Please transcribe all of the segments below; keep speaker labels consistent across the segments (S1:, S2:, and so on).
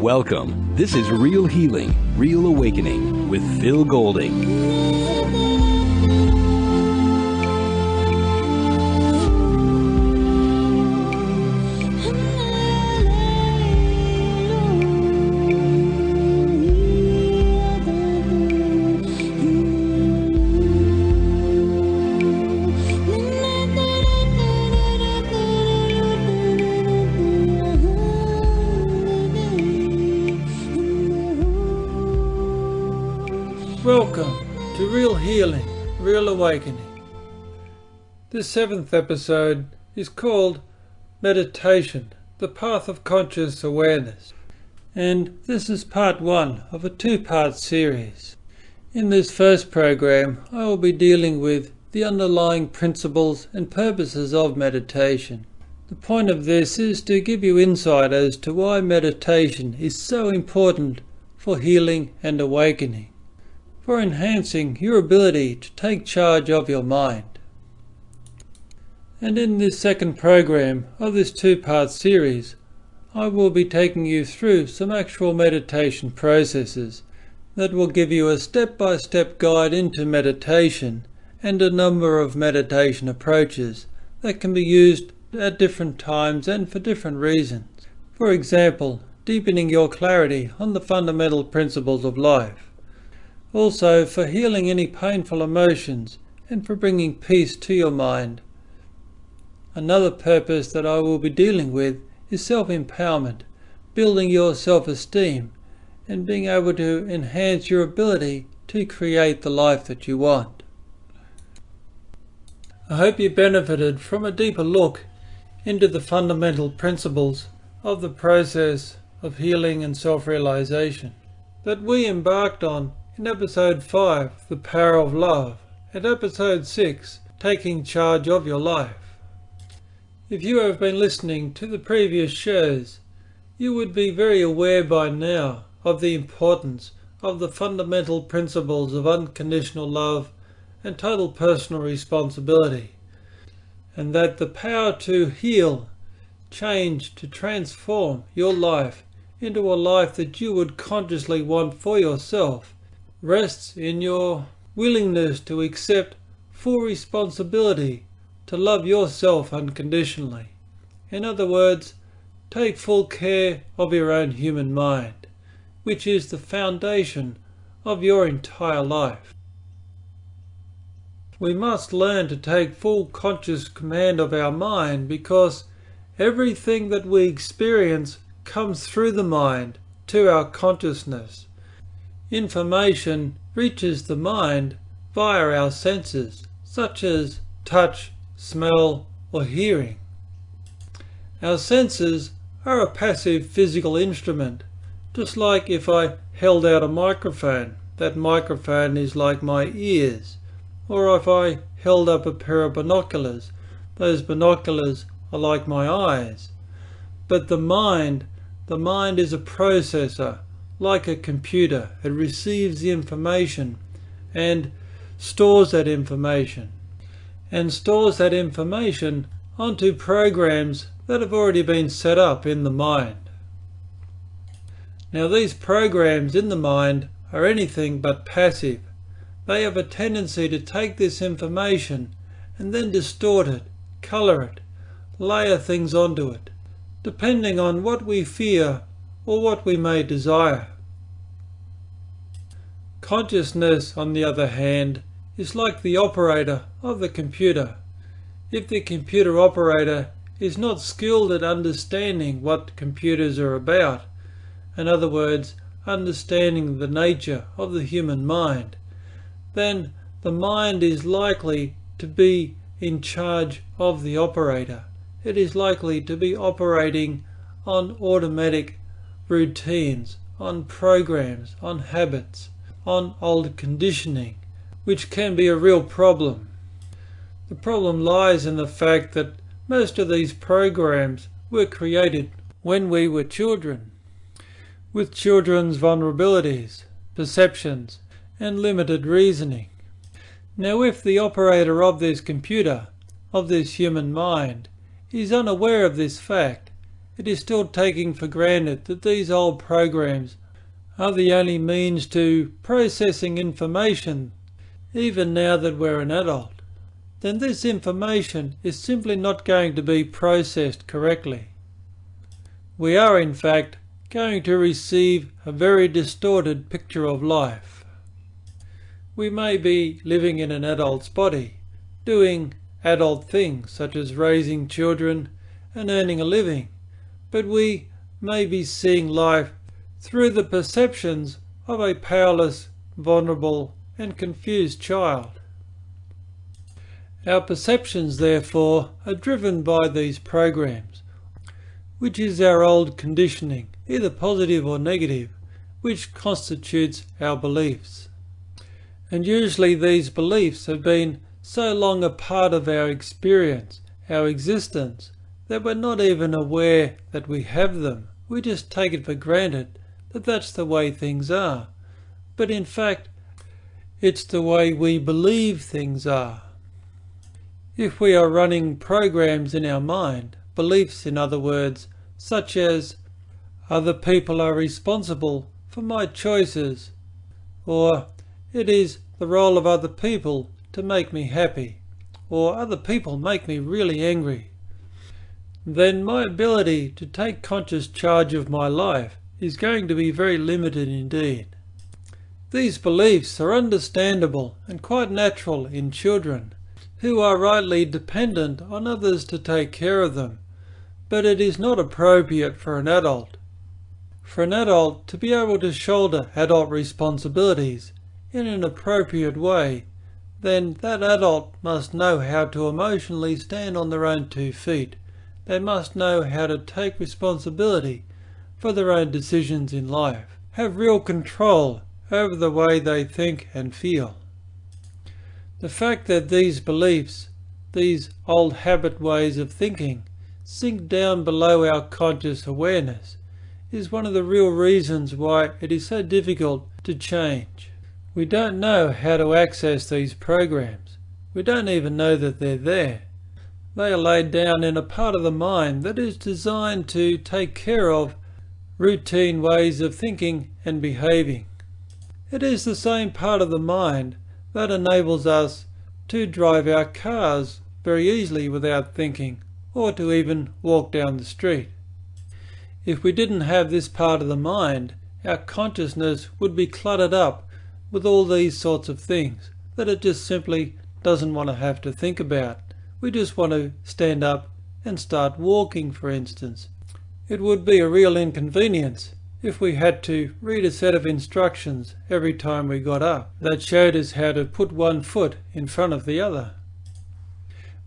S1: Welcome. This is Real Healing, Real Awakening with Phil Golding.
S2: Welcome to Real Healing, Real Awakening. This 7th episode is called Meditation, the Path of Conscious Awareness. And this is part 1 of a 2-part series. In this first program, I will be dealing with the underlying principles and purposes of meditation. The point of this is to give you insight as to why meditation is so important for healing and awakening, for enhancing your ability to take charge of your mind. And in this second program of this 2-part series, I will be taking you through some actual meditation processes that will give you a step-by-step guide into meditation and a number of meditation approaches that can be used at different times and for different reasons. For example, deepening your clarity on the fundamental principles of life. Also for healing any painful emotions and for bringing peace to your mind. Another purpose that I will be dealing with is self-empowerment, building your self-esteem and being able to enhance your ability to create the life that you want. I hope you benefited from a deeper look into the fundamental principles of the process of healing and self-realization that we embarked on in episode 5, The Power of Love, and episode 6, Taking Charge of Your Life. If you have been listening to the previous shows, you would be very aware by now of the importance of the fundamental principles of unconditional love and total personal responsibility, and that the power to heal, change, to transform your life into a life that you would consciously want for yourself rests in your willingness to accept full responsibility to love yourself unconditionally. In other words, take full care of your own human mind, which is the foundation of your entire life. We must learn to take full conscious command of our mind because everything that we experience comes through the mind to our consciousness. Information reaches the mind via our senses, such as touch, smell, or hearing. Our senses are a passive physical instrument, just like if I held out a microphone. That microphone is like my ears. Or if I held up a pair of binoculars, those binoculars are like my eyes. But the mind is a processor, like a computer. It receives the information and stores that information. And stores that information onto programs that have already been set up in the mind. Now these programs in the mind are anything but passive. They have a tendency to take this information and then distort it, colour it, layer things onto it, depending on what we fear or what we may desire. Consciousness, on the other hand, is like the operator of the computer. If the computer operator is not skilled at understanding what computers are about, in other words, understanding the nature of the human mind, then the mind is likely to be in charge of the operator. It is likely to be operating on automatic routines, on programs, on habits, on old conditioning, which can be a real problem. The problem lies in the fact that most of these programs were created when we were children, with children's vulnerabilities, perceptions, and limited reasoning. Now if the operator of this computer, of this human mind, is unaware of this fact it is still taking for granted that these old programs are the only means to processing information, even now that we're an adult, then this information is simply not going to be processed correctly. We are, in fact, going to receive a very distorted picture of life. We may be living in an adult's body, doing adult things such as raising children and earning a living, but we may be seeing life through the perceptions of a powerless, vulnerable and confused child. Our perceptions, therefore, are driven by these programs, which is our old conditioning, either positive or negative, which constitutes our beliefs. And usually these beliefs have been so long a part of our experience, our existence, that we're not even aware that we have them. We just take it for granted that that's the way things are. But in fact, it's the way we believe things are. If we are running programs in our mind, beliefs in other words, such as other people are responsible for my choices, or it is the role of other people to make me happy, or other people make me really angry, then my ability to take conscious charge of my life is going to be very limited indeed. These beliefs are understandable and quite natural in children, who are rightly dependent on others to take care of them, but it is not appropriate for an adult. For an adult to be able to shoulder adult responsibilities in an appropriate way, then that adult must know how to emotionally stand on their own 2 feet. They must know how to take responsibility for their own decisions in life, have real control over the way they think and feel. The fact that these beliefs, these old habit ways of thinking, sink down below our conscious awareness is one of the real reasons why it is so difficult to change. We don't know how to access these programs. We don't even know that they're there. They are laid down in a part of the mind that is designed to take care of routine ways of thinking and behaving. It is the same part of the mind that enables us to drive our cars very easily without thinking, or to even walk down the street. If we didn't have this part of the mind, our consciousness would be cluttered up with all these sorts of things that it just simply doesn't want to have to think about. We just want to stand up and start walking, for instance. It would be a real inconvenience if we had to read a set of instructions every time we got up that showed us how to put one foot in front of the other.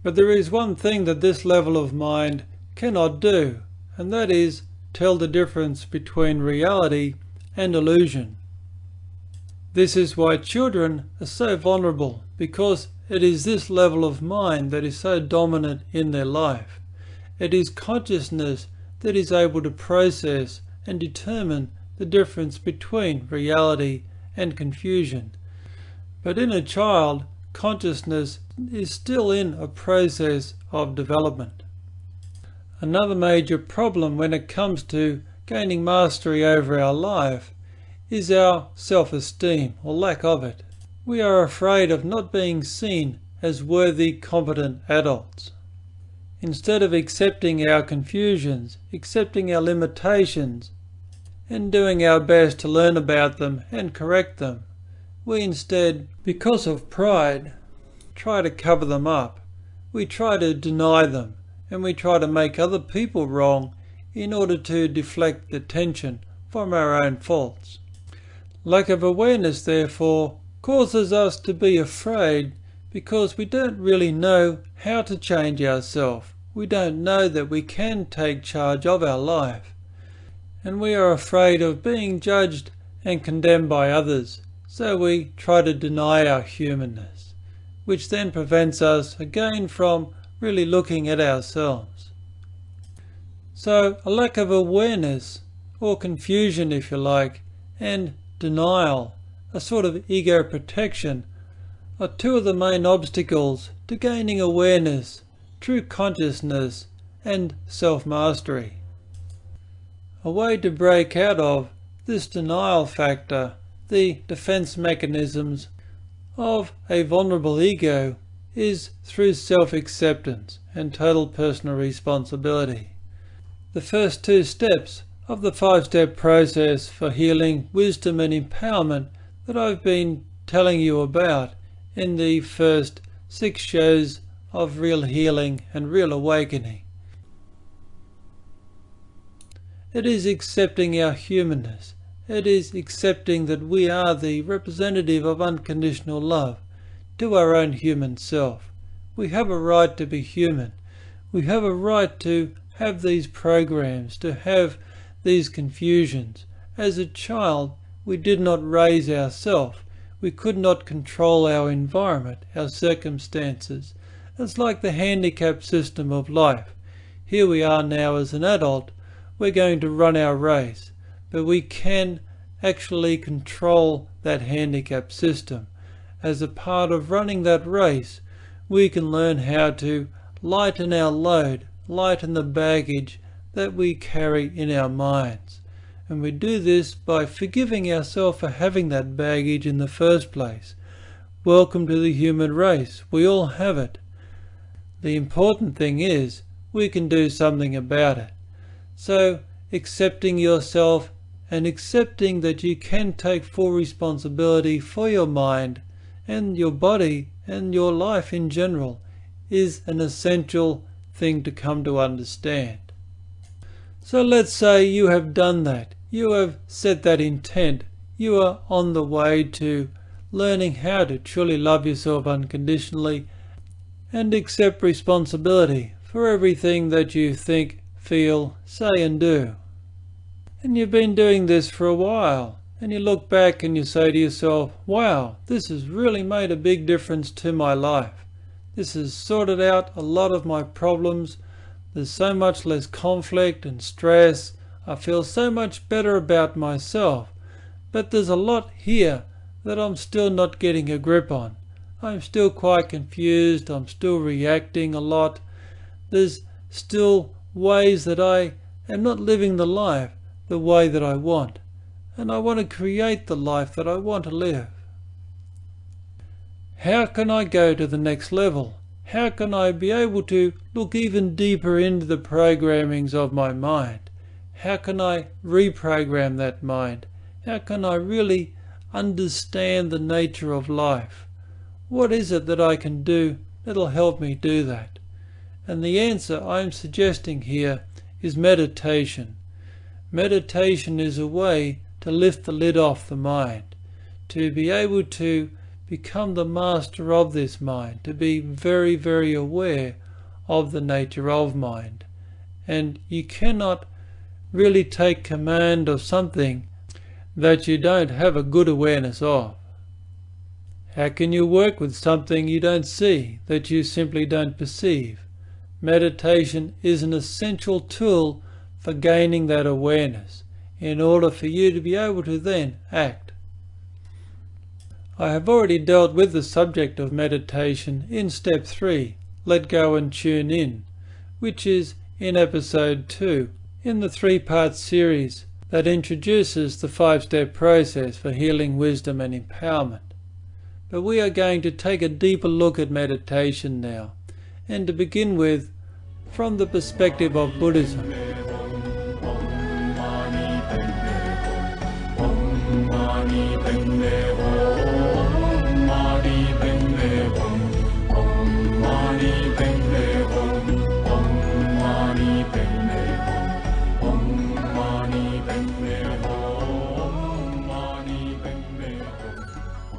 S2: But there is one thing that this level of mind cannot do, and that is tell the difference between reality and illusion. This is why children are so vulnerable, because it is this level of mind that is so dominant in their life. It is consciousness that is able to process and determine the difference between reality and confusion. But in a child, consciousness is still in a process of development. Another major problem when it comes to gaining mastery over our life is our self-esteem, or lack of it. We are afraid of not being seen as worthy, competent adults. Instead of accepting our confusions, accepting our limitations, and doing our best to learn about them and correct them, we instead, because of pride, try to cover them up. We try to deny them, and we try to make other people wrong in order to deflect the attention from our own faults. Lack of awareness, therefore, causes us to be afraid because we don't really know how to change ourselves. We don't know that we can take charge of our life. And we are afraid of being judged and condemned by others, so we try to deny our humanness, which then prevents us again from really looking at ourselves. So a lack of awareness, or confusion if you like, and denial, a sort of ego protection, are two of the main obstacles to gaining awareness, true consciousness, and self-mastery. A way to break out of this denial factor, the defense mechanisms of a vulnerable ego, is through self-acceptance and total personal responsibility. The first 2 steps of the 5-step process for healing, wisdom and empowerment that I've been telling you about in the first 6 shows of Real Healing and Real Awakening. It is accepting our humanness. It is accepting that we are the representative of unconditional love to our own human self. We have a right to be human. We have a right to have these programs, to have these confusions. As a child, we did not raise ourselves. We could not control our environment, our circumstances. It's like the handicap system of life. Here we are now as an adult. We're going to run our race, but we can actually control that handicap system. As a part of running that race, we can learn how to lighten our load, lighten the baggage that we carry in our minds. And we do this by forgiving ourselves for having that baggage in the first place. Welcome to the human race. We all have it. The important thing is we can do something about it. So accepting yourself and accepting that you can take full responsibility for your mind and your body and your life in general is an essential thing to come to understand. So let's say you have done that. You have set that intent. You are on the way to learning how to truly love yourself unconditionally and accept responsibility for everything that you think, feel, say and do. And you've been doing this for a while, and you look back and you say to yourself, wow, this has really made a big difference to my life. This has sorted out a lot of my problems. There's so much less conflict and stress. I feel so much better about myself. But there's a lot here that I'm still not getting a grip on. I'm still quite confused. I'm still reacting a lot. There's still ways that I am not living the life the way that I want. And I want to create the life that I want to live. How can I go to the next level? How can I be able to look even deeper into the programmings of my mind? How can I reprogram that mind? How can I really understand the nature of life? What is it that I can do that'll help me do that? And the answer I'm suggesting here is meditation. Meditation is a way to lift the lid off the mind, to be able to become the master of this mind, to be very, very aware of the nature of mind. And you cannot really take command of something that you don't have a good awareness of. How can you work with something you don't see, that you simply don't perceive? Meditation is an essential tool for gaining that awareness in order for you to be able to then act. I have already dealt with the subject of meditation in step 3, let go and tune in, which is in episode 2 in the 3-part series that introduces the 5-step process for healing, wisdom and empowerment. But we are going to take a deeper look at meditation now, and to begin with, from the perspective of Buddhism.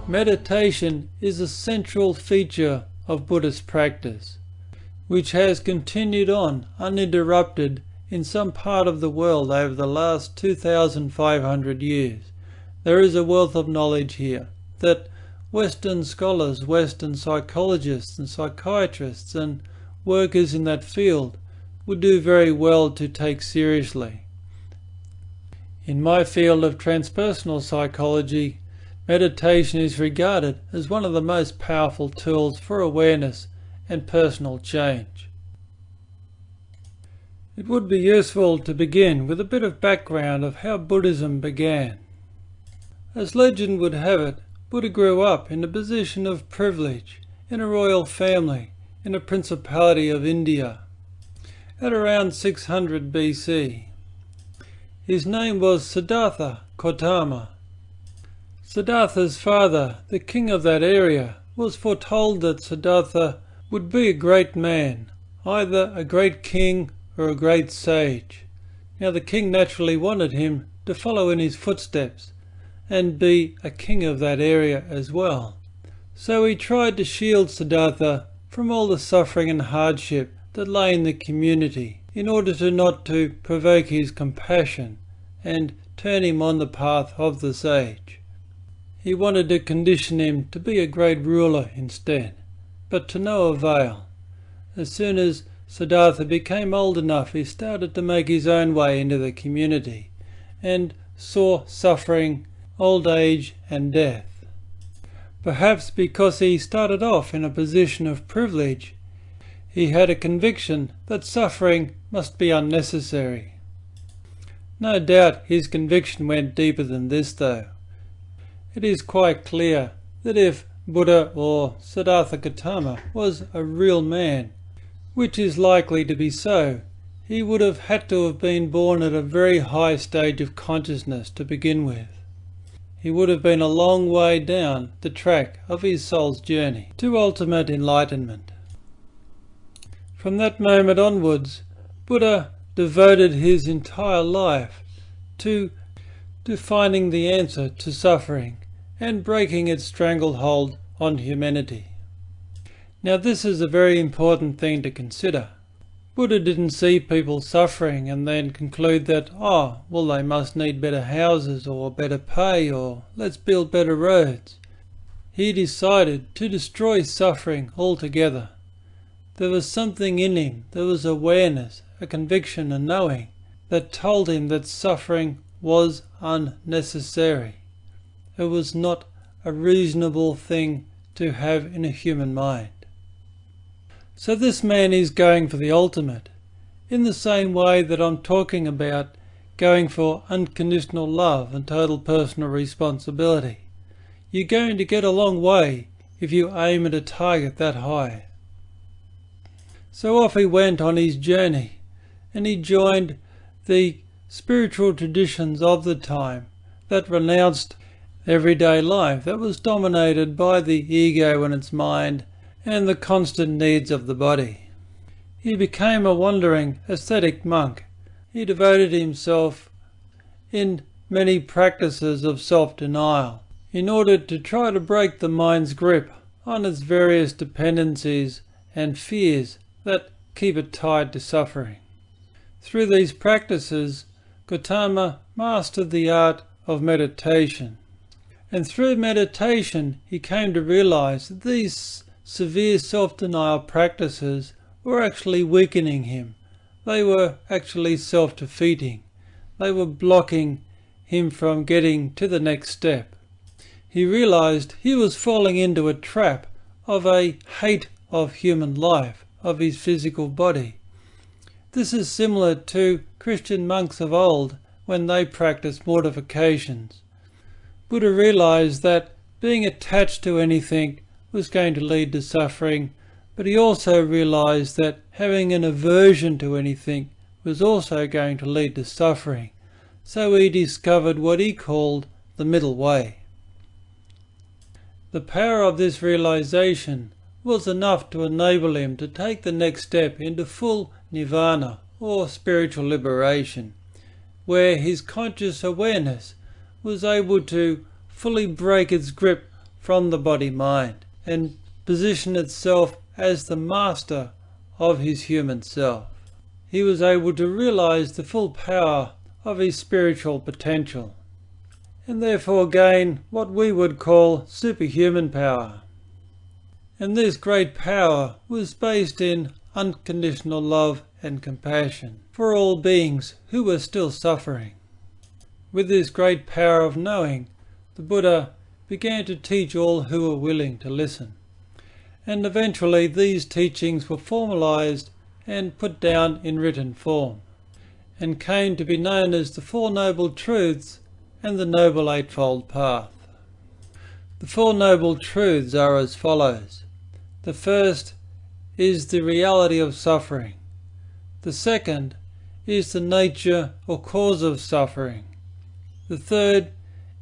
S2: Meditation is a central feature of Buddhist practice, which has continued on uninterrupted in some part of the world over the last 2,500 years. There is a wealth of knowledge here that Western scholars, Western psychologists and psychiatrists and workers in that field would do very well to take seriously. In my field of transpersonal psychology, meditation is regarded as one of the most powerful tools for awareness and personal change. It would be useful to begin with a bit of background of how Buddhism began. As legend would have it, Buddha grew up in a position of privilege in a royal family in a principality of India at around 600 BC. His name was Siddhartha Gautama. Siddhartha's father, the king of that area, was foretold that Siddhartha would be a great man, either a great king or a great sage. Now the king naturally wanted him to follow in his footsteps and be a king of that area as well. So he tried to shield Siddhartha from all the suffering and hardship that lay in the community in order to not to provoke his compassion and turn him on the path of the sage. He wanted to condition him to be a great ruler instead, but to no avail. As soon as Siddhartha became old enough, he started to make his own way into the community and saw suffering, old age and death. Perhaps because he started off in a position of privilege, he had a conviction that suffering must be unnecessary. No doubt his conviction went deeper than this though. It is quite clear that if Buddha or Siddhartha Gautama was a real man, which is likely to be so, he would have had to have been born at a very high stage of consciousness to begin with. He would have been a long way down the track of his soul's journey to ultimate enlightenment. From that moment onwards, Buddha devoted his entire life to finding the answer to suffering and breaking its stranglehold on humanity. Now this is a very important thing to consider. Buddha didn't see people suffering and then conclude that, oh, well, they must need better houses or better pay or let's build better roads. He decided to destroy suffering altogether. There was something in him, there was awareness, a conviction, a knowing that told him that suffering was unnecessary. It was not a reasonable thing to have in a human mind. So this man is going for the ultimate, in the same way that I'm talking about going for unconditional love and total personal responsibility. You're going to get a long way if you aim at a target that high. So off he went on his journey, and he joined the spiritual traditions of the time that renounced everyday life that was dominated by the ego and its mind and the constant needs of the body. He became a wandering ascetic monk. He devoted himself in many practices of self-denial in order to try to break the mind's grip on its various dependencies and fears that keep it tied to suffering. Through these practices, Gautama mastered the art of meditation. And through meditation, he came to realize that these severe self-denial practices were actually weakening him. They were actually self-defeating. They were blocking him from getting to the next step. He realized he was falling into a trap of a hate of human life, of his physical body. This is similar to Christian monks of old when they practiced mortifications. Buddha realized that being attached to anything was going to lead to suffering, but he also realized that having an aversion to anything was also going to lead to suffering. So he discovered what he called the middle way. The power of this realization was enough to enable him to take the next step into full nirvana or spiritual liberation, where his conscious awareness was able to fully break its grip from the body-mind and position itself as the master of his human self. He was able to realize the full power of his spiritual potential, and therefore gain what we would call superhuman power. And this great power was based in unconditional love and compassion for all beings who were still suffering. With this great power of knowing, the Buddha began to teach all who were willing to listen. And eventually these teachings were formalized and put down in written form. and came to be known as the Four Noble Truths and the Noble Eightfold Path. The Four Noble Truths are as follows. The first is the reality of suffering. The second is the nature or cause of suffering. The third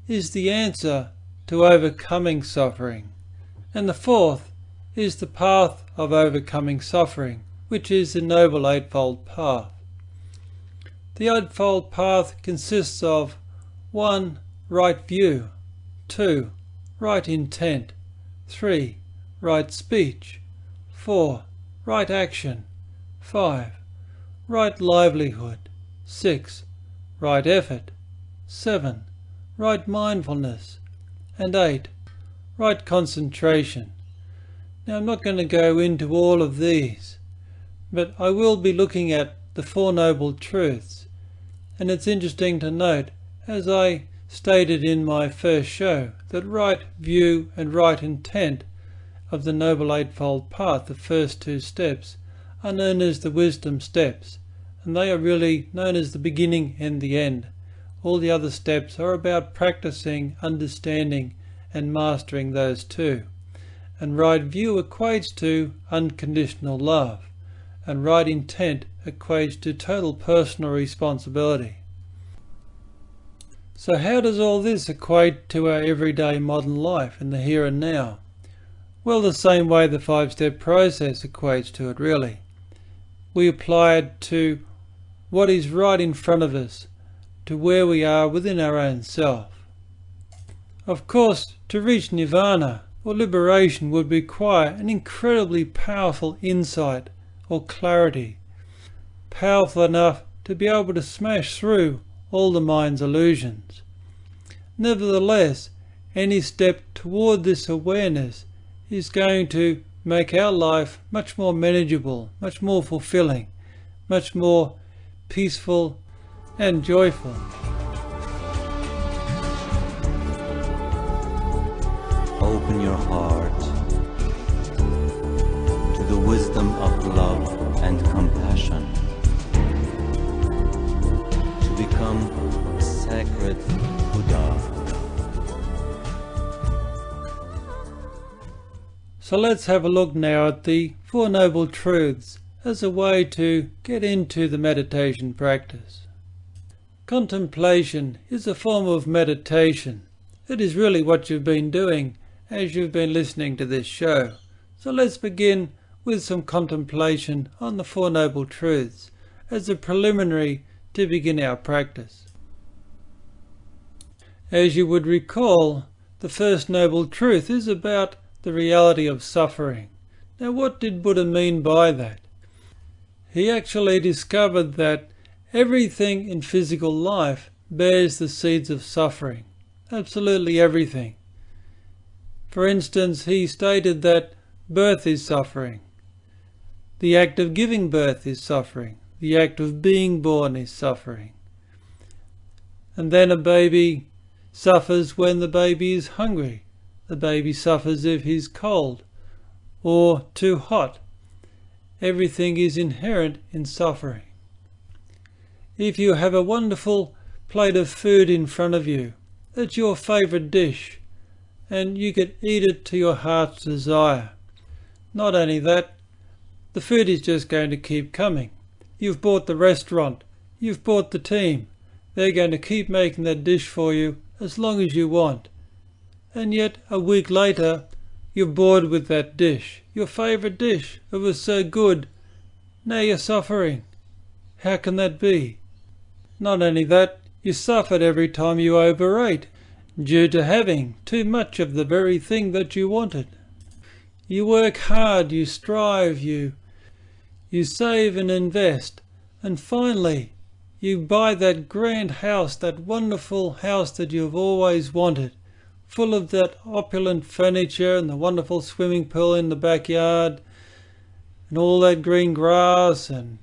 S2: is the answer to overcoming suffering. And the fourth is the path of overcoming suffering, which is the Noble Eightfold Path. The Eightfold Path consists of 1. Right view, 2. Right intent, 3. Right speech, 4. Right action, 5. Right livelihood, 6. Right effort, 7. Right mindfulness, and 8. Right concentration. Now I'm not going to go into all of these, but I will be looking at the Four Noble Truths, and it's interesting to note, as I stated in my first show, that right view and right intent of the Noble Eightfold Path, the first two steps, are known as the wisdom steps, and they are really known as the beginning and the end. All the other steps are about practicing, understanding and mastering those two. And right view equates to unconditional love, and right intent equates to total personal responsibility. So how does all this equate to our everyday modern life in the here and now? Well, the same way the five-step process equates to it, really. We apply it to what is right in front of us, to where we are within our own self. Of course, to reach nirvana or liberation would require an incredibly powerful insight or clarity, powerful enough to be able to smash through all the mind's illusions. Nevertheless, any step toward this awareness is going to make our life much more manageable, much more fulfilling, much more peaceful and joyful.
S3: Open your heart to the wisdom of love and compassion, to become a sacred Buddha.
S2: So let's have a look now at the Four Noble Truths as a way to get into the meditation practice. Contemplation is a form of meditation. It is really what you've been doing as you've been listening to this show. So let's begin with some contemplation on the Four Noble Truths as a preliminary to begin our practice. As you would recall, the first Noble Truth is about the reality of suffering. Now, what did Buddha mean by that? He actually discovered that everything in physical life bears the seeds of suffering. Absolutely everything. For instance, he stated that birth is suffering. The act of giving birth is suffering. The act of being born is suffering. And then a baby suffers when the baby is hungry. The baby suffers if he's cold or too hot. Everything is inherent in suffering. If you have a wonderful plate of food in front of you, it's your favourite dish, and you could eat it to your heart's desire. Not only that, the food is just going to keep coming. You've bought the restaurant, you've bought the team. They're going to keep making that dish for you as long as you want. And yet, a week later, you're bored with that dish, your favourite dish. It was so good. Now you're suffering. How can that be? Not only that, you suffered every time you overate, due to having too much of the very thing that you wanted. You work hard, you strive, you save and invest, and finally you buy that grand house, that wonderful house that you've always wanted, full of that opulent furniture and the wonderful swimming pool in the backyard and all that green grass and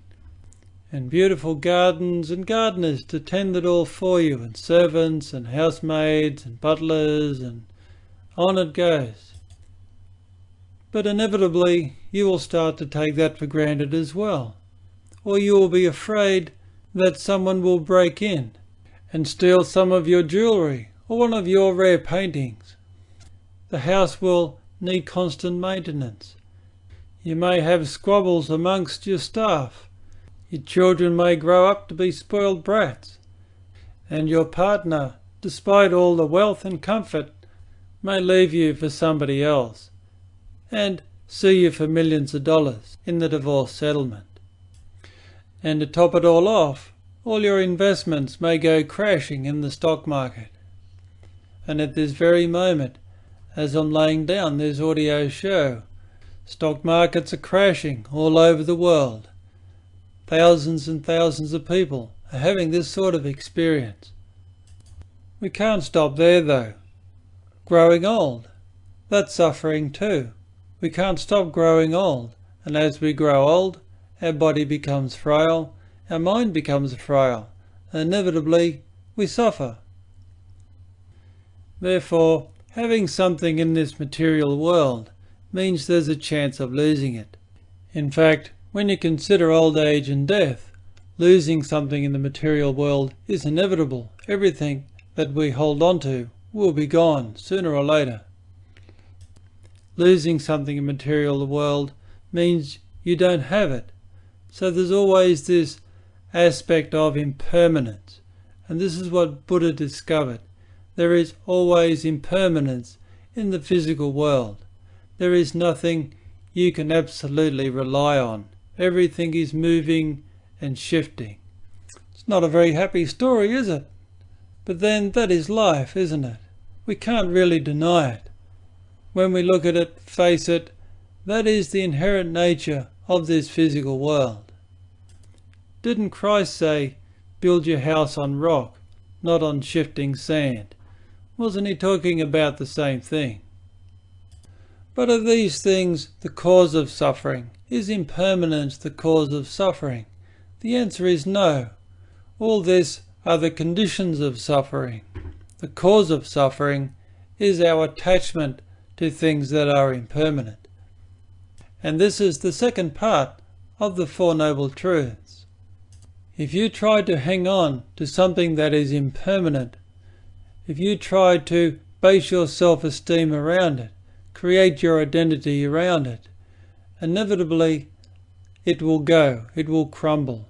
S2: beautiful gardens and gardeners to tend it all for you, and servants and housemaids and butlers, and on it goes. But inevitably you will start to take that for granted as well, or you will be afraid that someone will break in and steal some of your jewellery or one of your rare paintings. The house will need constant maintenance. You may have squabbles amongst your staff. Your children may grow up to be spoiled brats. And your partner, despite all the wealth and comfort, may leave you for somebody else and sue you for millions of dollars in the divorce settlement. And to top it all off, all your investments may go crashing in the stock market. And at this very moment, as I'm laying down this audio show, stock markets are crashing all over the world. Thousands and thousands of people are having this sort of experience. We can't stop there though. Growing old, that's suffering too. We can't stop growing old, and as we grow old, our body becomes frail, our mind becomes frail, and inevitably we suffer. Therefore, having something in this material world means there's a chance of losing it. In fact, when you consider old age and death, losing something in the material world is inevitable. Everything that we hold on to will be gone sooner or later. Losing something in the material world means you don't have it. So there's always this aspect of impermanence. And this is what Buddha discovered. There is always impermanence in the physical world. There is nothing you can absolutely rely on. Everything is moving and shifting. It's not a very happy story, is it? But then that is life, isn't it? We can't really deny it. When we look at it, face it, that is the inherent nature of this physical world. Didn't Christ say, build your house on rock, not on shifting sand? Wasn't he talking about the same thing? But are these things the cause of suffering? Is impermanence the cause of suffering? The answer is no. All this are the conditions of suffering. The cause of suffering is our attachment to things that are impermanent. And this is the second part of the Four Noble Truths. If you try to hang on to something that is impermanent, if you try to base your self-esteem around it, create your identity around it, inevitably it will go, it will crumble.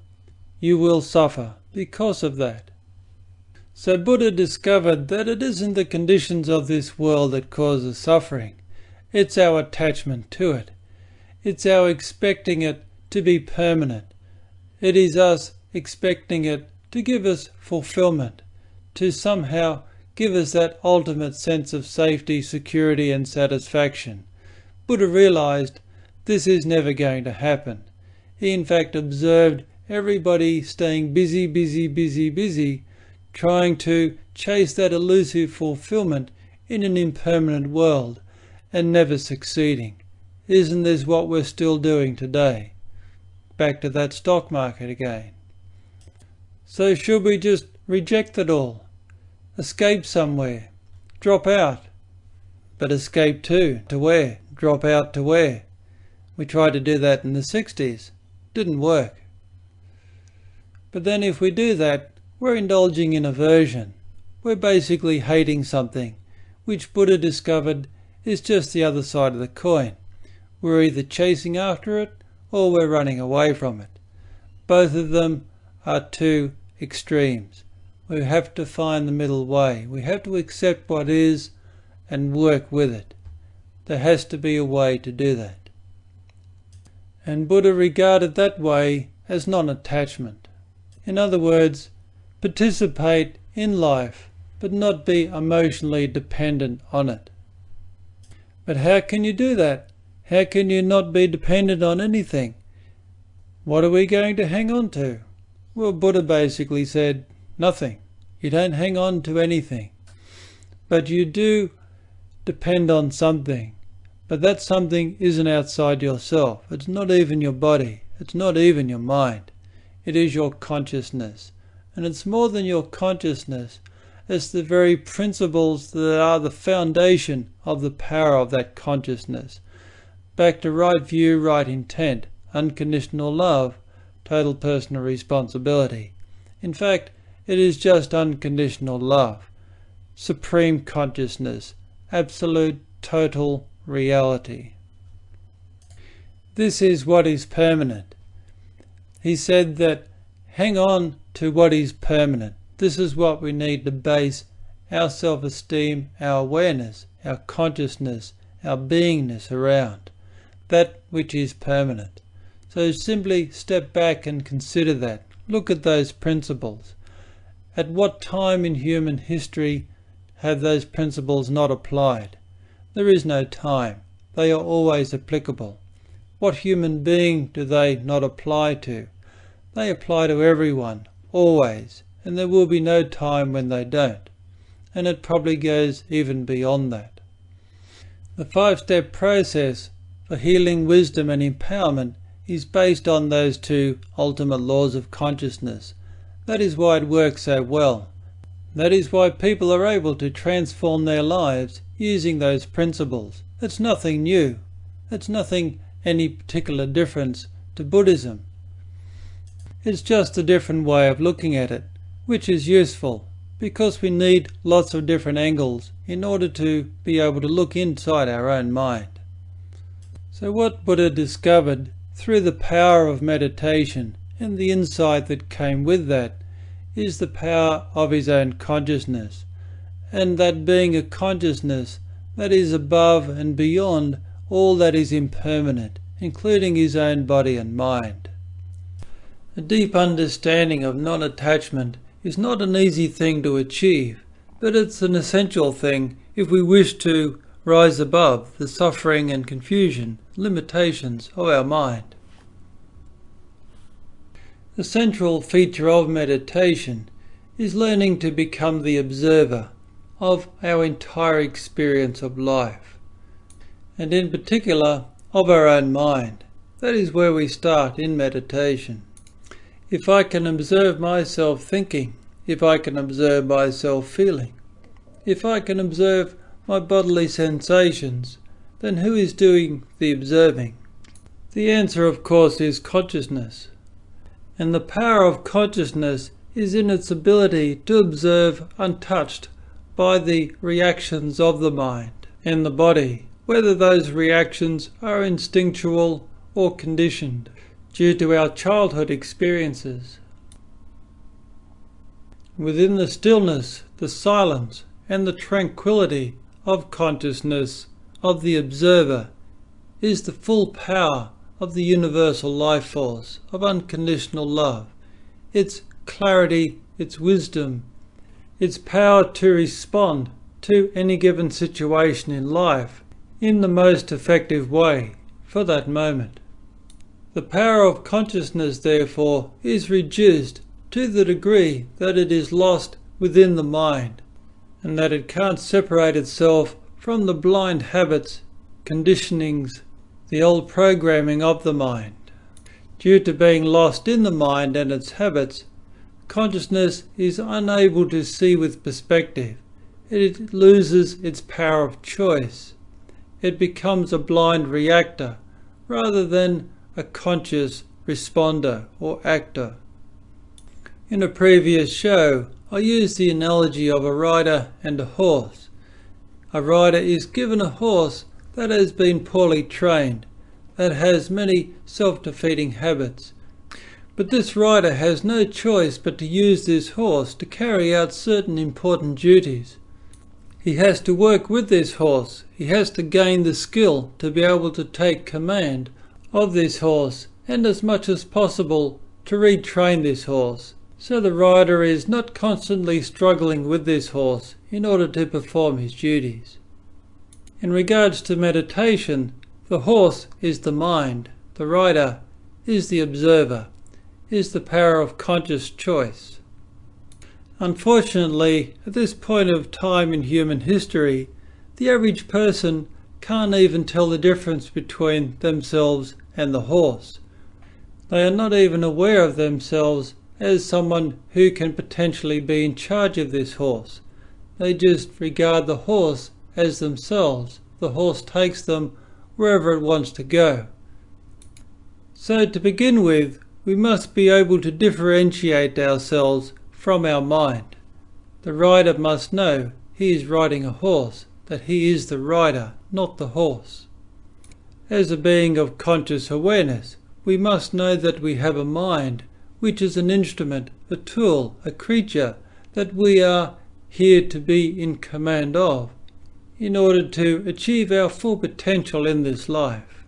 S2: You will suffer because of that. So Buddha discovered that it isn't the conditions of this world that causes suffering. It's our attachment to it. It's our expecting it to be permanent. It is us expecting it to give us fulfillment, to somehow give us that ultimate sense of safety, security and satisfaction. Buddha realized this is never going to happen. He in fact observed everybody staying busy, trying to chase that elusive fulfillment in an impermanent world and never succeeding. Isn't this what we're still doing today? Back to that stock market again. So should we just reject it all? Escape somewhere? Drop out? But escape to where? Drop out to where? We tried to do that in the 60s. Didn't work. But then if we do that, we're indulging in aversion. We're basically hating something, which Buddha discovered is just the other side of the coin. We're either chasing after it or we're running away from it. Both of them are two extremes. We have to find the middle way. We have to accept what is and work with it. There has to be a way to do that. And Buddha regarded that way as non-attachment. In other words, participate in life, but not be emotionally dependent on it. But how can you do that? How can you not be dependent on anything? What are we going to hang on to? Well, Buddha basically said, nothing. You don't hang on to anything. But you do depend on something. But that something isn't outside yourself. It's not even your body. It's not even your mind. It is your consciousness. And it's more than your consciousness. It's the very principles that are the foundation of the power of that consciousness. Back to right view, right intent, unconditional love, total personal responsibility. In fact, it is just unconditional love, supreme consciousness, absolute total reality. This is what is permanent. He said that hang on to what is permanent. This is what we need to base our self-esteem, our awareness, our consciousness, our beingness around. That which is permanent. So simply step back and consider that. Look at those principles. At what time in human history have those principles not applied? There is no time. They are always applicable. What human being do they not apply to? They apply to everyone, always, and there will be no time when they don't. And it probably goes even beyond that. The 5-step process for healing, wisdom and empowerment is based on those two ultimate laws of consciousness. That is why it works so well. That is why people are able to transform their lives using those principles. It's nothing new. It's nothing any particular difference to Buddhism. It's just a different way of looking at it, which is useful because we need lots of different angles in order to be able to look inside our own mind. So what Buddha discovered through the power of meditation and the insight that came with that is the power of his own consciousness, and that being a consciousness that is above and beyond all that is impermanent, including his own body and mind. A deep understanding of non-attachment is not an easy thing to achieve, but it's an essential thing if we wish to rise above the suffering and confusion, limitations of our mind. The central feature of meditation is learning to become the observer of our entire experience of life, and in particular of our own mind. That is where we start in meditation. If I can observe myself thinking, if I can observe myself feeling, if I can observe my bodily sensations, then who is doing the observing? The answer, of course, is consciousness. And the power of consciousness is in its ability to observe untouched by the reactions of the mind and the body, whether those reactions are instinctual or conditioned due to our childhood experiences. Within the stillness, the silence, and the tranquility of consciousness of the observer is the full power of the universal life force of unconditional love, its clarity, its wisdom, its power to respond to any given situation in life in the most effective way for that moment. The power of consciousness, therefore, is reduced to the degree that it is lost within the mind, and that it can't separate itself from the blind habits, conditionings, the old programming of the mind. Due to being lost in the mind and its habits, consciousness is unable to see with perspective. It loses its power of choice. It becomes a blind reactor rather than a conscious responder or actor. In a previous show, I used the analogy of a rider and a horse. A rider is given a horse that has been poorly trained, that has many self-defeating habits. But this rider has no choice but to use this horse to carry out certain important duties. He has to work with this horse. He has to gain the skill to be able to take command of this horse, and as much as possible to retrain this horse, so the rider is not constantly struggling with this horse in order to perform his duties. In regards to meditation, the horse is the mind, the rider is the observer, is the power of conscious choice. Unfortunately, at this point of time in human history, the average person can't even tell the difference between themselves and the horse. They are not even aware of themselves as someone who can potentially be in charge of this horse. They just regard the horse as themselves. The horse takes them wherever it wants to go. So to begin with, we must be able to differentiate ourselves from our mind. The rider must know he is riding a horse, that he is the rider, not the horse. As a being of conscious awareness, we must know that we have a mind, which is an instrument, a tool, a creature that we are here to be in command of, in order to achieve our full potential in this life.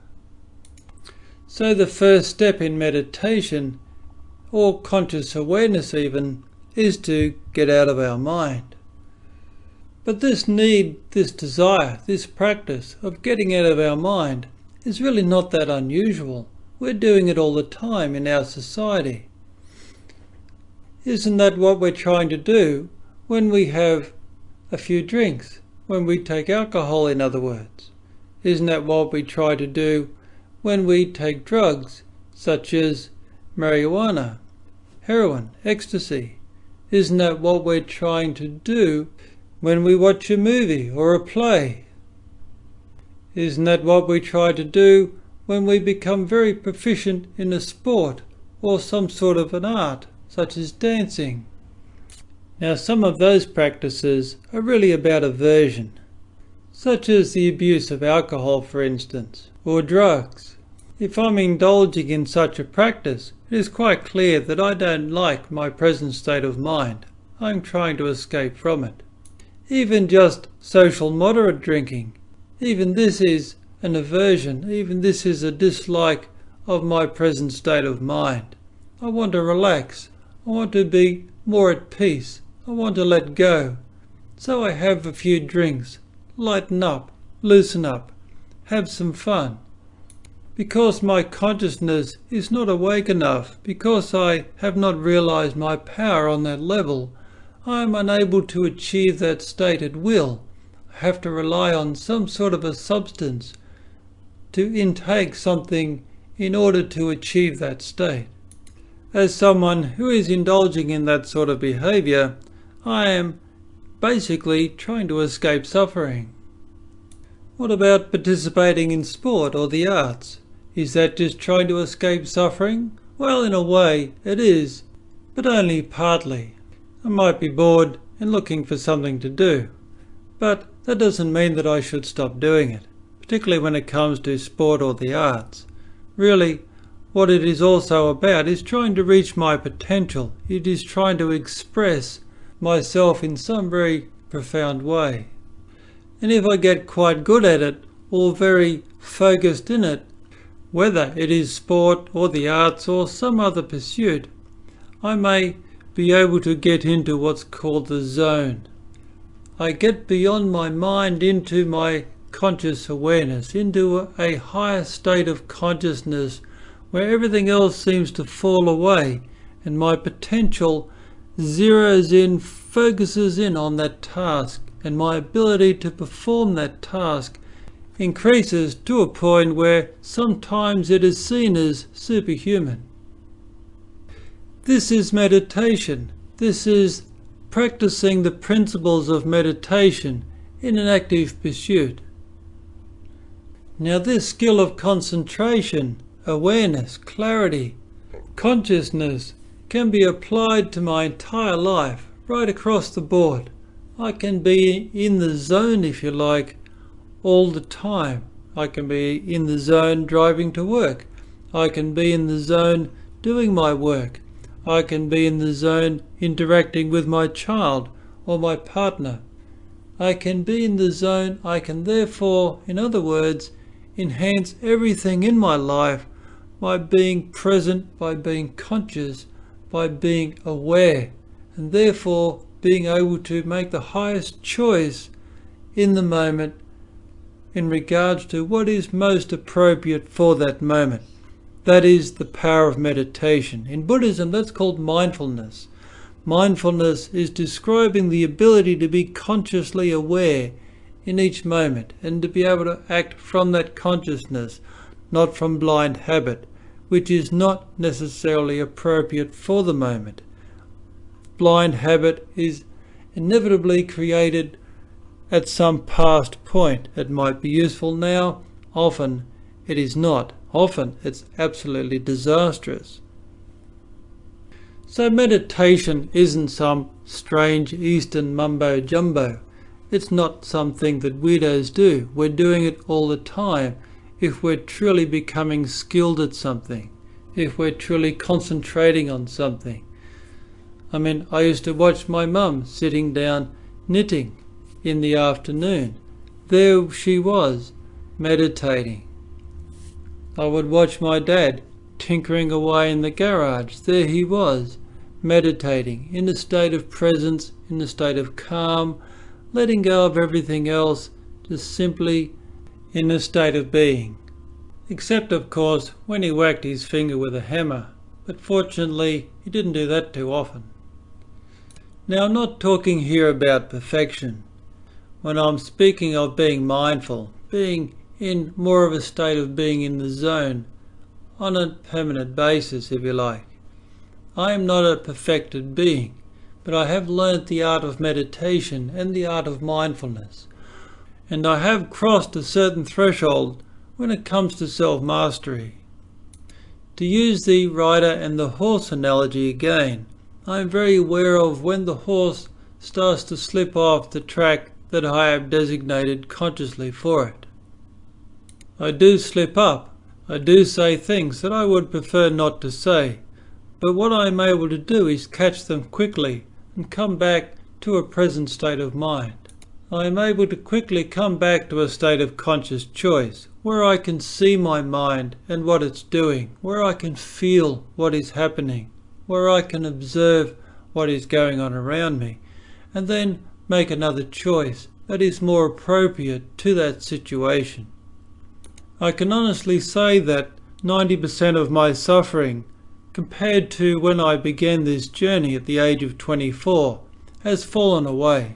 S2: So the first step in meditation, or conscious awareness even, is to get out of our mind. But this need, this desire, this practice of getting out of our mind is really not that unusual. We're doing it all the time in our society. Isn't that what we're trying to do when we have a few drinks? When we take alcohol, in other words? Isn't that what we try to do when we take drugs, such as marijuana, heroin, ecstasy? Isn't that what we're trying to do when we watch a movie or a play? Isn't that what we try to do when we become very proficient in a sport or some sort of an art, such as dancing? Now, some of those practices are really about aversion, such as the abuse of alcohol, for instance, or drugs. If I'm indulging in such a practice, it is quite clear that I don't like my present state of mind. I'm trying to escape from it. Even just social moderate drinking, even this is an aversion, even this is a dislike of my present state of mind. I want to relax. I want to be more at peace. I want to let go. So I have a few drinks, lighten up, loosen up, have some fun. Because my consciousness is not awake enough, because I have not realized my power on that level, I am unable to achieve that state at will. I have to rely on some sort of a substance to intake something in order to achieve that state. As someone who is indulging in that sort of behavior, I am basically trying to escape suffering. What about participating in sport or the arts? Is that just trying to escape suffering? Well, in a way it is, but only partly. I might be bored and looking for something to do, but that doesn't mean that I should stop doing it, particularly when it comes to sport or the arts. Really, what it is also about is trying to reach my potential. It is trying to express myself in some very profound way. And if I get quite good at it, or very focused in it, whether it is sport or the arts or some other pursuit, I may be able to get into what's called the zone. I get beyond my mind into my conscious awareness, into a higher state of consciousness where everything else seems to fall away and my potential zeroes in, focuses in on that task, and my ability to perform that task increases to a point where sometimes it is seen as superhuman. This is meditation. This is practicing the principles of meditation in an active pursuit. Now, this skill of concentration, awareness, clarity, consciousness can be applied to my entire life, right across the board. I can be in the zone, if you like, all the time. I can be in the zone driving to work. I can be in the zone doing my work. I can be in the zone interacting with my child or my partner. I can be in the zone. I can therefore, in other words, enhance everything in my life by being present, by being conscious, by being aware, and therefore being able to make the highest choice in the moment in regards to what is most appropriate for that moment. That is the power of meditation. In Buddhism, that's called mindfulness. Mindfulness is describing the ability to be consciously aware in each moment and to be able to act from that consciousness, not from blind habit, which is not necessarily appropriate for the moment. Blind habit is inevitably created at some past point. It might be useful now, often it is not. Often it's absolutely disastrous. So meditation isn't some strange Eastern mumbo jumbo. It's not something that weirdos do. We're doing it all the time if we're truly becoming skilled at something, if we're truly concentrating on something. I mean, I used to watch my mum sitting down knitting in the afternoon. There she was, meditating. I would watch my dad tinkering away in the garage. There he was, meditating, in a state of presence, in a state of calm, letting go of everything else, just simply in a state of being. Except, of course, when he whacked his finger with a hammer. But fortunately, he didn't do that too often. Now, I'm not talking here about perfection. When I'm speaking of being mindful, being in more of a state of being in the zone, on a permanent basis, if you like. I am not a perfected being, but I have learnt the art of meditation and the art of mindfulness. And I have crossed a certain threshold when it comes to self-mastery. To use the rider and the horse analogy again, I am very aware of when the horse starts to slip off the track that I have designated consciously for it. I do slip up. I do say things that I would prefer not to say, but what I am able to do is catch them quickly and come back to a present state of mind. I am able to quickly come back to a state of conscious choice, where I can see my mind and what it's doing, where I can feel what is happening, where I can observe what is going on around me, and then make another choice that is more appropriate to that situation. I can honestly say that 90% of my suffering, compared to when I began this journey at the age of 24, has fallen away.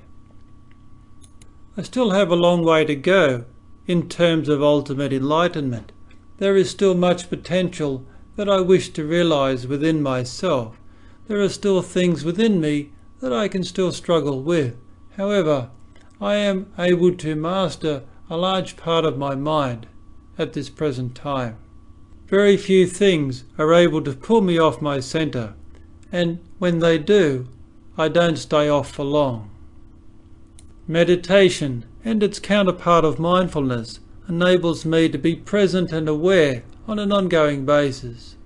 S2: I still have a long way to go in terms of ultimate enlightenment. There is still much potential that I wish to realize within myself. There are still things within me that I can still struggle with. However, I am able to master a large part of my mind at this present time. Very few things are able to pull me off my center, and when they do, I don't stay off for long. Meditation and its counterpart of mindfulness enables me to be present and aware on an ongoing basis.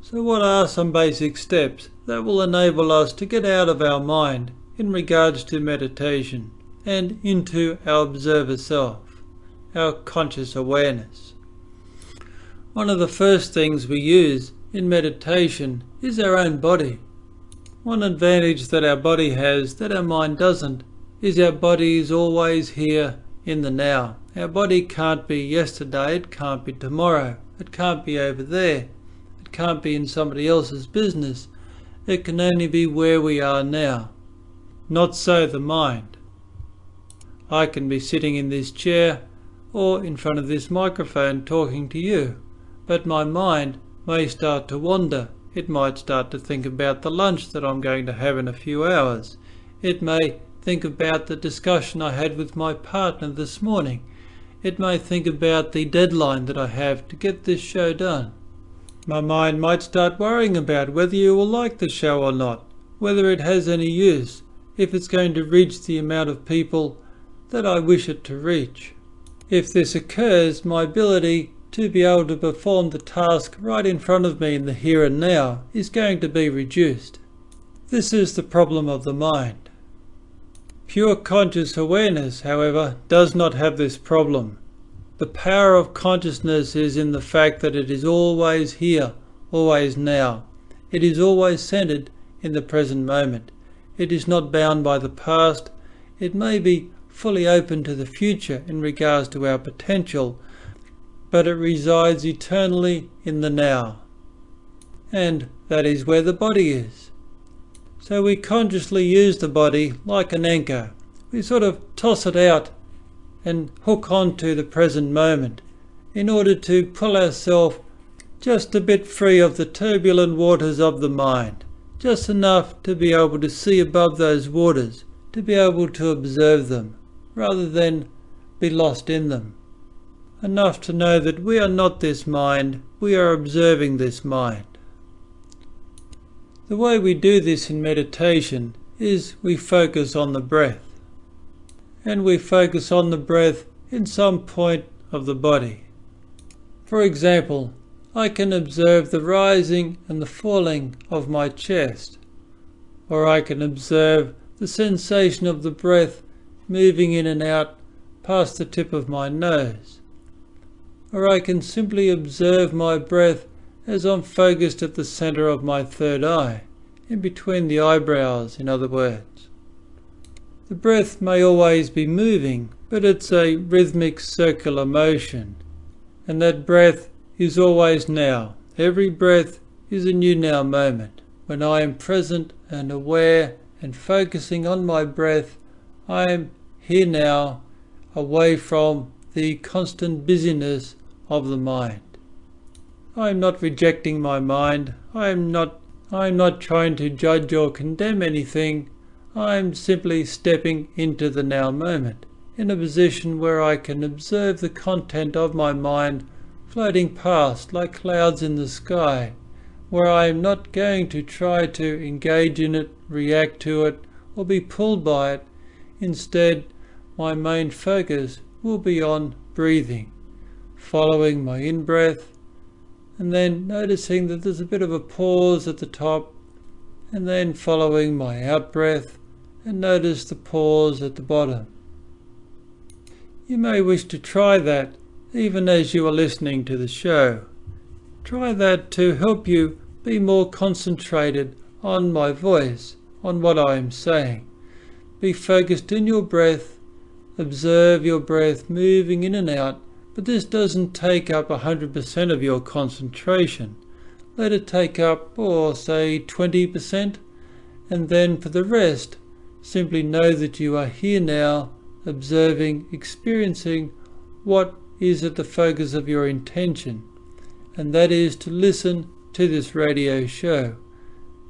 S2: So what are some basic steps that will enable us to get out of our mind in regards to meditation and into our observer self, our conscious awareness? One of the first things we use in meditation is our own body. One advantage that our body has that our mind doesn't is our body is always here in the now. Our body can't be yesterday, it can't be tomorrow, it can't be over there, it can't be in somebody else's business. It can only be where we are now. Not so the mind. I can be sitting in this chair or in front of this microphone talking to you, but my mind may start to wander. It might start to think about the lunch that I'm going to have in a few hours. It may think about the discussion I had with my partner this morning. It may think about the deadline that I have to get this show done. My mind might start worrying about whether you will like the show or not, whether it has any use, if it's going to reach the amount of people that I wish it to reach. If this occurs, my ability to be able to perform the task right in front of me in the here and now is going to be reduced. This is the problem of the mind. Pure conscious awareness, however, does not have this problem. The power of consciousness is in the fact that it is always here, always now. It is always centered in the present moment. It is not bound by the past. It may be fully open to the future in regards to our potential, but it resides eternally in the now. And that is where the body is. So we consciously use the body like an anchor. We sort of toss it out and hook onto the present moment in order to pull ourselves just a bit free of the turbulent waters of the mind, just enough to be able to see above those waters, to be able to observe them, rather than be lost in them. Enough to know that we are not this mind, we are observing this mind. The way we do this in meditation is we focus on the breath. And we focus on the breath in some point of the body. For example, I can observe the rising and the falling of my chest, or I can observe the sensation of the breath moving in and out past the tip of my nose, or I can simply observe my breath as I'm focused at the center of my third eye, in between the eyebrows, in other words. The breath may always be moving, but it's a rhythmic circular motion, and that breath is always now. Every breath is a new now moment. When I am present and aware and focusing on my breath, I am here now, away from the constant busyness of the mind. I am not rejecting my mind. I am not trying to judge or condemn anything. I am simply stepping into the now moment, in a position where I can observe the content of my mind floating past like clouds in the sky, where I am not going to try to engage in it, react to it, or be pulled by it. Instead, my main focus will be on breathing, following my in-breath, and then noticing that there's a bit of a pause at the top, and then following my out-breath, and notice the pause at the bottom. You may wish to try that even as you are listening to the show. Try that to help you be more concentrated on my voice, on what I am saying. Be focused in your breath, observe your breath moving in and out, but this doesn't take up 100% of your concentration. Let it take up, say 20%, and then for the rest, simply know that you are here now, observing, experiencing what is at the focus of your intention, and that is to listen to this radio show,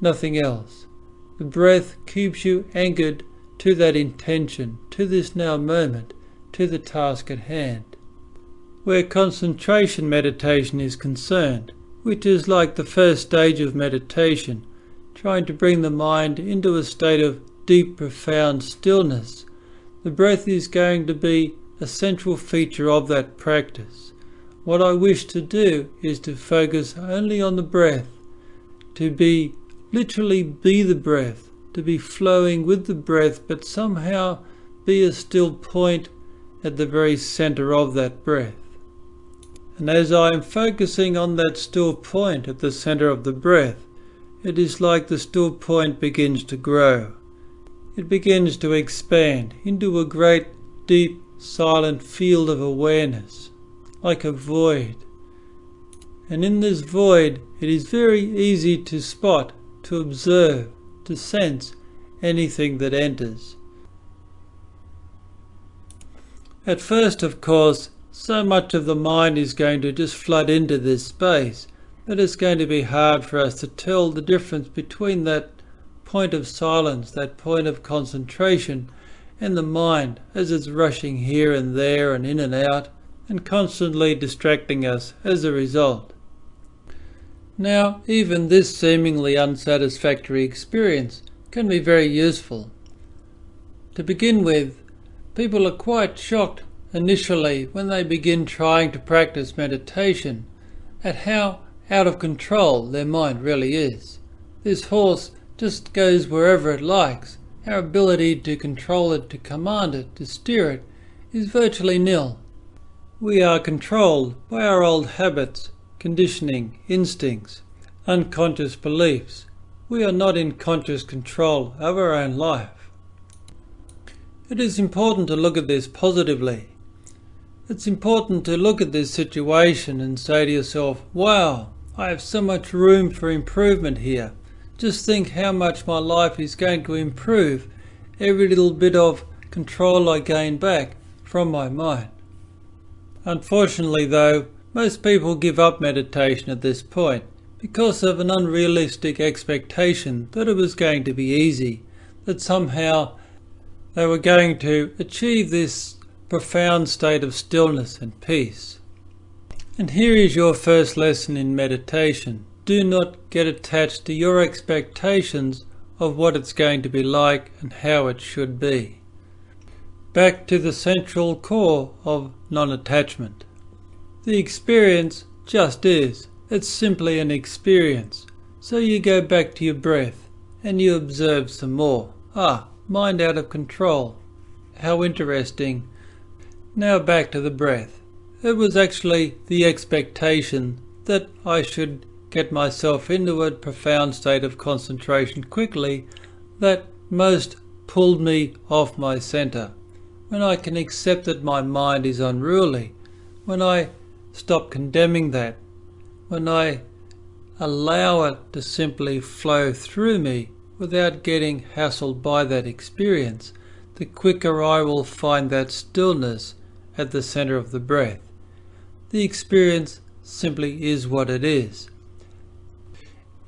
S2: nothing else. The breath keeps you anchored to that intention, to this now moment, to the task at hand. Where concentration meditation is concerned, which is like the first stage of meditation, trying to bring the mind into a state of deep, profound stillness, the breath is going to be a central feature of that practice. What I wish to do is to focus only on the breath, to literally be the breath, to be flowing with the breath, but somehow be a still point at the very center of that breath. And as I am focusing on that still point at the center of the breath, it is like the still point begins to grow. It begins to expand into a great, deep, silent field of awareness, like a void. And in this void, it is very easy to spot, to observe, to sense anything that enters. At first, of course, so much of the mind is going to just flood into this space that it's going to be hard for us to tell the difference between that point of silence, that point of concentration, and the mind as it's rushing here and there and in and out, and constantly distracting us as a result. Now, even this seemingly unsatisfactory experience can be very useful. To begin with, people are quite shocked initially when they begin trying to practice meditation at how out of control their mind really is. This horse just goes wherever it likes. Our ability to control it, to command it, to steer it is virtually nil. We are controlled by our old habits, conditioning, instincts, unconscious beliefs. We are not in conscious control of our own life. It is important to look at this positively. It's important to look at this situation and say to yourself, wow, I have so much room for improvement here. Just think how much my life is going to improve every little bit of control I gain back from my mind. Unfortunately though, most people give up meditation at this point because of an unrealistic expectation that it was going to be easy, that somehow they were going to achieve this profound state of stillness and peace. And here is your first lesson in meditation. Do not get attached to your expectations of what it's going to be like and how it should be. Back to the central core of non-attachment. The experience just is. It's simply an experience. So you go back to your breath and you observe some more. Mind out of control. How interesting. Now back to the breath. It was actually the expectation that I should get myself into a profound state of concentration quickly that most pulled me off my center. When I can accept that my mind is unruly, when I stop condemning that, when I allow it to simply flow through me without getting hassled by that experience, the quicker I will find that stillness at the center of the breath. The experience simply is what it is.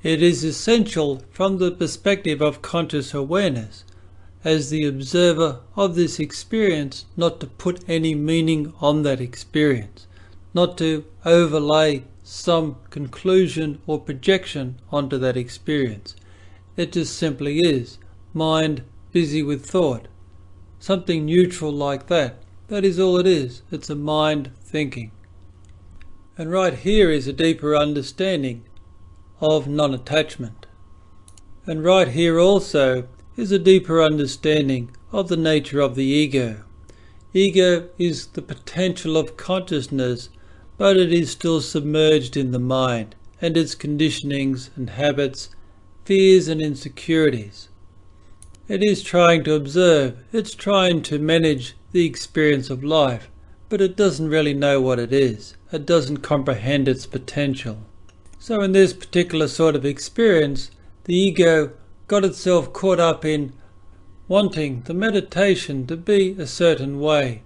S2: It is essential from the perspective of conscious awareness, as the observer of this experience, not to put any meaning on that experience, not to overlay some conclusion or projection onto that experience. It just simply is. Mind busy with thought. Something neutral like that. That is all it is. It's a mind thinking. And right here is a deeper understanding of non-attachment. And right here also is a deeper understanding of the nature of the ego. Ego is the potential of consciousness, but it is still submerged in the mind and its conditionings and habits, fears and insecurities. It is trying to observe, it's trying to manage the experience of life, but it doesn't really know what it is. It doesn't comprehend its potential. So in this particular sort of experience, the ego got itself caught up in wanting the meditation to be a certain way,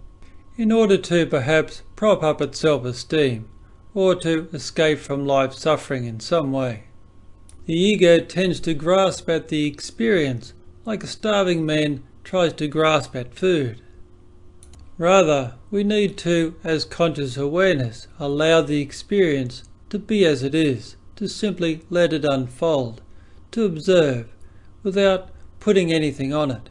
S2: in order to perhaps prop up its self-esteem, or to escape from life suffering in some way. The ego tends to grasp at the experience like a starving man tries to grasp at food. Rather, we need to, as conscious awareness, allow the experience to be as it is, to simply let it unfold, to observe, without putting anything on it,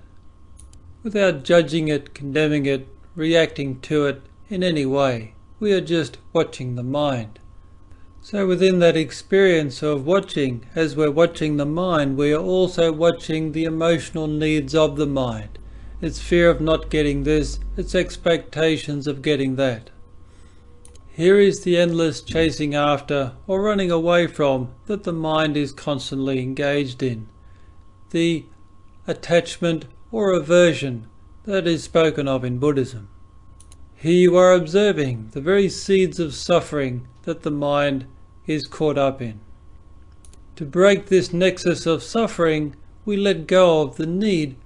S2: without judging it, condemning it, reacting to it in any way. We are just watching the mind. So within that experience of watching, as we're watching the mind, we are also watching the emotional needs of the mind. Its fear of not getting this, its expectations of getting that. Here is the endless chasing after or running away from that the mind is constantly engaged in. The attachment or aversion that is spoken of in Buddhism. Here you are observing the very seeds of suffering that the mind is caught up in. To break this nexus of suffering, we let go of the need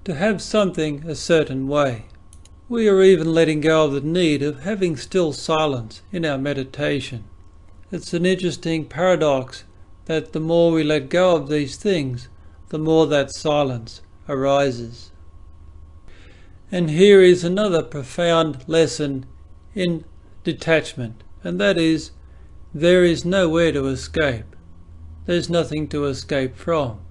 S2: to have something a certain way. We are even letting go of the need of having still silence in our meditation. It's an interesting paradox that the more we let go of these things, the more that silence arises. And here is another profound lesson in detachment, and that is, there is nowhere to escape. There's nothing to escape from.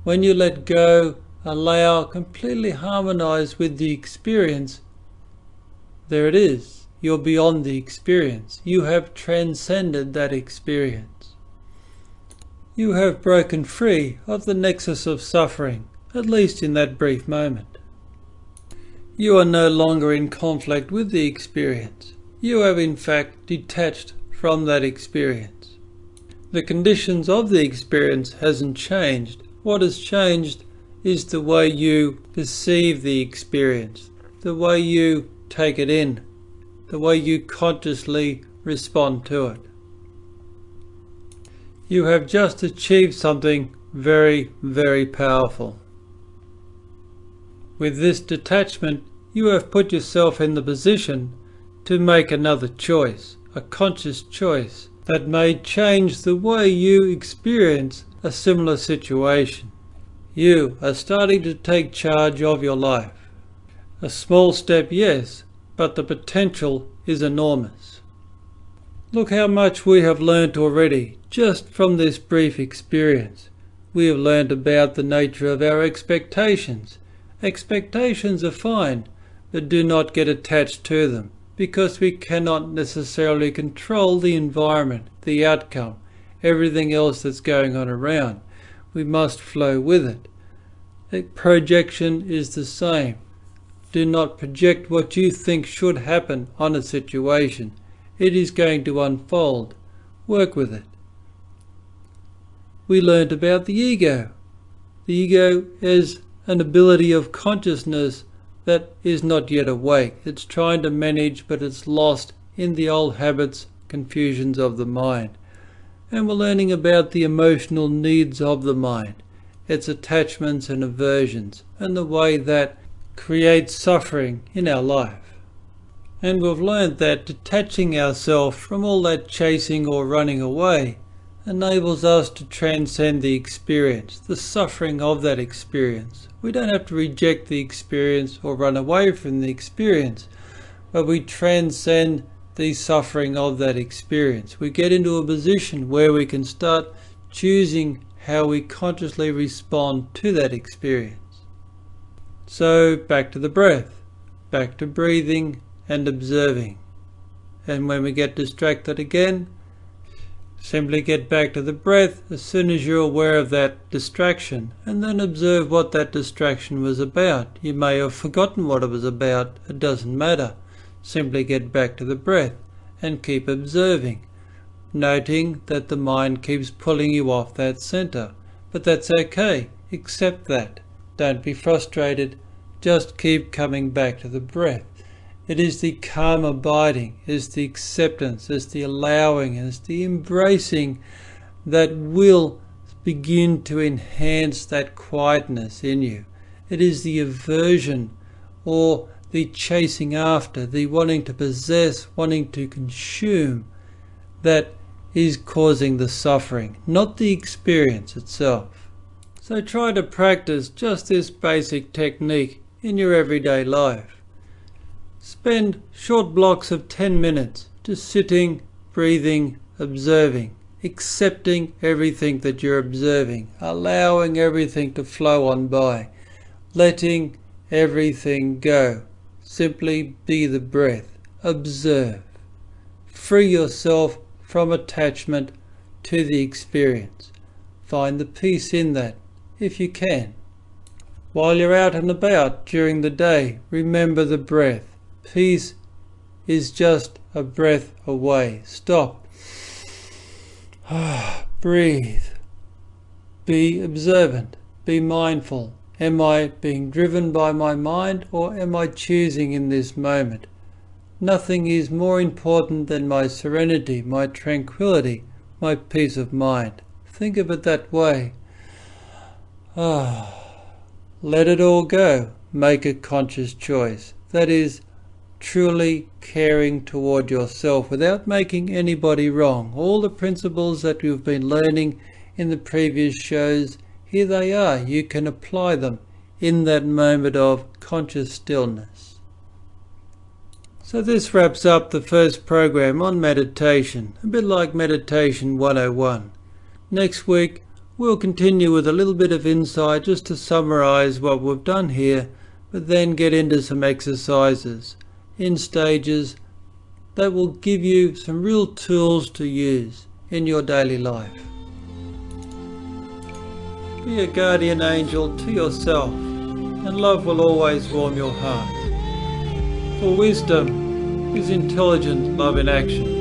S2: When you let go, allow, completely harmonize with the experience, there it is. You're beyond the experience. You have transcended that experience. You have broken free of the nexus of suffering, at least in that brief moment. You are no longer in conflict with the experience. You have in fact detached from that experience. The conditions of the experience hasn't changed. What has changed is the way you perceive the experience, the way you take it in, the way you consciously respond to it. You have just achieved something very, very powerful. With this detachment, you have put yourself in the position to make another choice, a conscious choice that may change the way you experience a similar situation. You are starting to take charge of your life. A small step, yes, but the potential is enormous. Look how much we have learnt already, just from this brief experience. We have learnt about the nature of our expectations. Expectations are fine, but do not get attached to them, because we cannot necessarily control the environment, the outcome, everything else that's going on around. We must flow with it. A projection is the same. Do not project what you think should happen on a situation. It is going to unfold. Work with it. We learned about the ego. The ego is an ability of consciousness that is not yet awake. It's trying to manage, but it's lost in the old habits, confusions of the mind. And we're learning about the emotional needs of the mind, its attachments and aversions, and the way that creates suffering in our life. And we've learned that detaching ourselves from all that chasing or running away enables us to transcend the experience, the suffering of that experience. We don't have to reject the experience or run away from the experience, but we transcend the suffering of that experience. We get into a position where we can start choosing how we consciously respond to that experience. So back to the breath, back to breathing and observing. And when we get distracted again, simply get back to the breath as soon as you're aware of that distraction, and then observe what that distraction was about. You may have forgotten what it was about. It doesn't matter. Simply get back to the breath and keep observing, noting that the mind keeps pulling you off that center. But that's okay. Accept that. Don't be frustrated. Just keep coming back to the breath. It is the calm abiding, is the acceptance, is the allowing, is the embracing that will begin to enhance that quietness in you. It is the aversion or the chasing after, the wanting to possess, wanting to consume, that is causing the suffering, not the experience itself. So try to practice just this basic technique in your everyday life. Spend short blocks of 10 minutes just sitting, breathing, observing, accepting everything that you're observing, allowing everything to flow on by, letting everything go. Simply be the breath. Observe. Free yourself from attachment to the experience. Find the peace in that, if you can. While you're out and about during the day, remember the breath. Peace is just a breath away. Stop. Breathe. Be observant. Be mindful. Am I being driven by my mind, or am I choosing in this moment? Nothing is more important than my serenity, my tranquility, my peace of mind. Think of it that way. Let it all go. Make a conscious choice. That is, truly caring toward yourself without making anybody wrong. All the principles that we've been learning in the previous shows, here they are. You can apply them in that moment of conscious stillness. So this wraps up the first program on meditation, a bit like Meditation 101. Next week we'll continue with a little bit of insight just to summarize what we've done here, but then get into some exercises in stages that will give you some real tools to use in your daily life. Be a guardian angel to yourself, and love will always warm your heart. For wisdom is intelligent love in action.